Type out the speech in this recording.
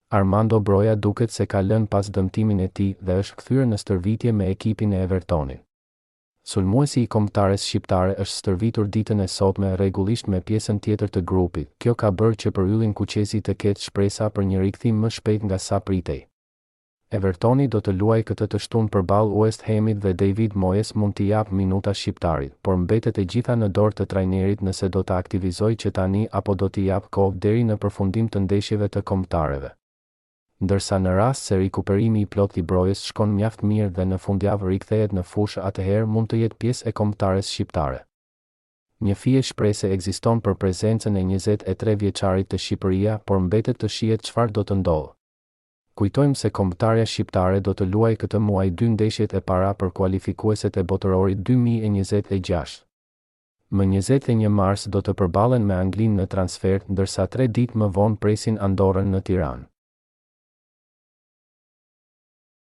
Armando Broja duket se ka lënë pas dëmtimin e tij dhe është kthyer në stërvitje me ekipin e Evertonit. Sulmuesi i kombëtares shqiptare është stërvitur ditën e sotme rregullisht me pjesën tjetër të grupit. Kjo ka bërë që për yllin Kuqezi të ketë shpresa për një rikthim më shpejt nga sa pritej. Evertoni do të luajë këtë të shtunë përballë West Hamit dhe David Moyes mund t'i japë minuta shqiptarit, por mbetet e gjitha në dorë të trajnerit nëse do të aktivizojë që tani apo do t'i japë kohë deri në përfundim të ndeshjeve të kombëtarëve. Ndërsa në rast se rikuperimi i plot i Brojës shkon mjaft mirë dhe në fundjavë rikthehet në fushë, atëherë mund të jetë pjesë e kombëtares shqiptare. Një fije shprese ekziston për prezencën e 23 vjeçarit të Shqipëria, por mbetet të shihet çfarë do të ndodhë. Kujtojmë se kombëtarja shqiptare do të luajë këtë muaj 2 ndeshjet e para për kualifikueset e botërorit 2026. Më 21 mars do të përballen me Anglinë në transfer, ndërsa 3 ditë më vonë presin Andorrën në Tiranë.